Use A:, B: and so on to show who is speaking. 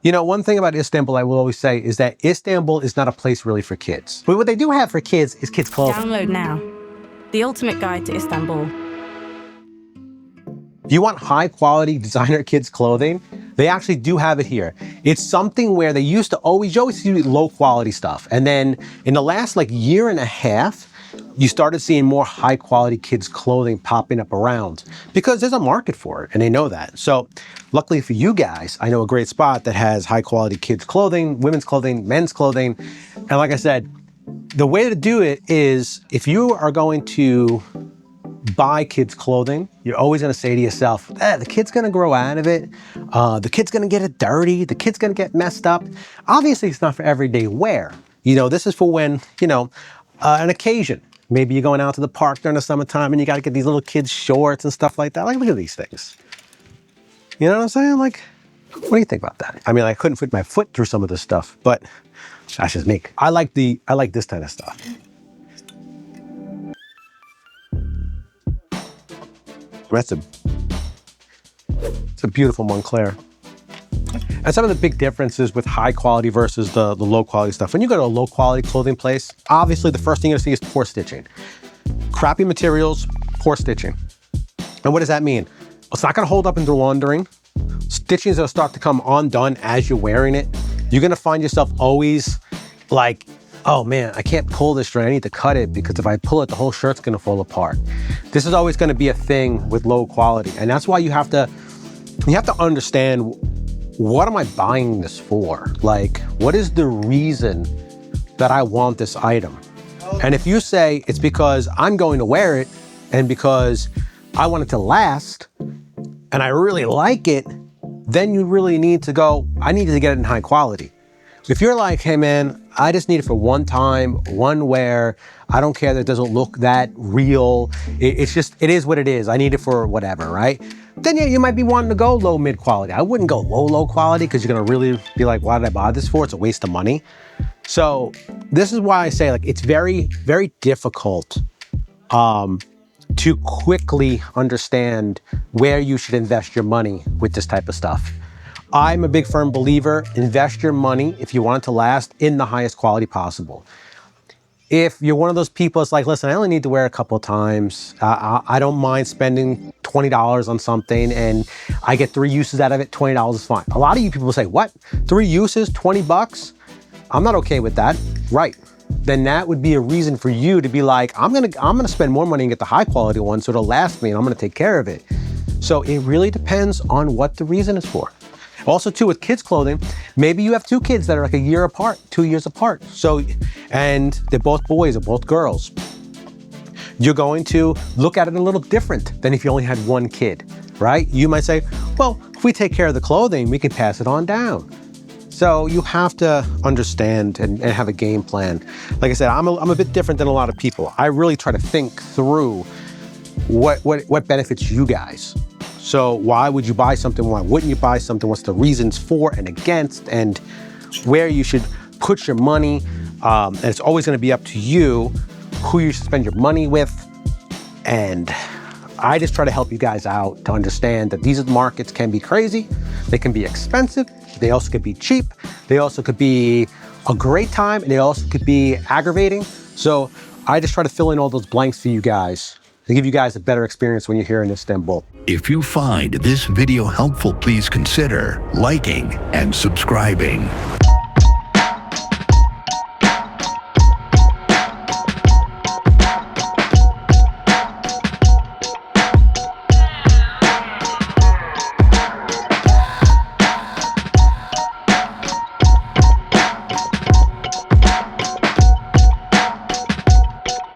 A: You know, one thing about Istanbul I will always say is that Istanbul is not a place really for kids. But what they do have for kids is kids clothing.
B: Download now. The ultimate guide to Istanbul.
A: If you want high quality designer kids clothing, they actually do have it here. It's something where they used to always see low quality stuff. And then in the last like year and a half, you started seeing more high quality kids clothing popping up around because there's a market for it and they know that. So luckily for you guys, I know a great spot that has high quality kids clothing, women's clothing, men's clothing. And like I said, the way to do it is if you are going to buy kids clothing, you're always going to say to yourself, the kid's going to grow out of it. The kid's going to get it dirty. The kid's going to get messed up. Obviously, it's not for everyday wear. You know, this is for when, you know, an occasion. Maybe you're going out to the park during the summertime and you got to get these little kids shorts and stuff like that. Like, look at these things. You know what I'm saying? Like, what do you think about that? I mean, I couldn't fit my foot through some of this stuff, but that's just me. I like this kind of stuff. It's a beautiful Montclair. And some of the big differences with high quality versus the low quality stuff. When you go to a low quality clothing place, obviously the first thing you're gonna see is poor stitching. Crappy materials, poor stitching. And what does that mean? It's not gonna hold up in the laundering. Stitching is gonna start to come undone as you're wearing it. You're gonna find yourself always like, oh man, I can't pull this string, I need to cut it because if I pull it, the whole shirt's gonna fall apart. This is always gonna be a thing with low quality. And that's why you have to understand, what am I buying this for? Like, what is the reason that I want this item? And if you say it's because I'm going to wear it and because I want it to last and I really like it, then you really need to go, I need to get it in high quality. If you're like, hey man, I just need it for one time, one wear, I don't care that it doesn't look that real, it is what it is, I need it for whatever, right? Then yeah, you might be wanting to go low, mid quality. I wouldn't go low quality because you're gonna really be like, why did I buy this for? It's a waste of money. So this is why I say, like, it's very, very difficult to quickly understand where you should invest your money with this type of stuff. I'm a big firm believer, invest your money, if you want it to last, in the highest quality possible. If you're one of those people that's like, listen, I only need to wear it a couple of times. I don't mind spending $20 on something and I get 3 uses out of it, $20 is fine. A lot of you people say, what? 3 uses, 20 bucks? I'm not okay with that. Right. Then that would be a reason for you to be like, I'm gonna spend more money and get the high quality one so it'll last me and I'm gonna take care of it. So it really depends on what the reason is for. Also too, with kids clothing, maybe you have 2 kids that are like a year apart, 2 years apart. So, and they're both boys or both girls. You're going to look at it a little different than if you only had 1 kid, right? You might say, well, if we take care of the clothing, we can pass it on down. So you have to understand and have a game plan. Like I said, I'm a bit different than a lot of people. I really try to think through what benefits you guys. So why would you buy something? Why wouldn't you buy something? What's the reasons for and against, and where you should put your money? And it's always going to be up to you who you should spend your money with. And I just try to help you guys out to understand that these markets can be crazy. They can be expensive. They also could be cheap. They also could be a great time, and they also could be aggravating. So I just try to fill in all those blanks for you guys to give you guys a better experience when you're here in Istanbul.
C: If you find this video helpful, please consider liking and subscribing.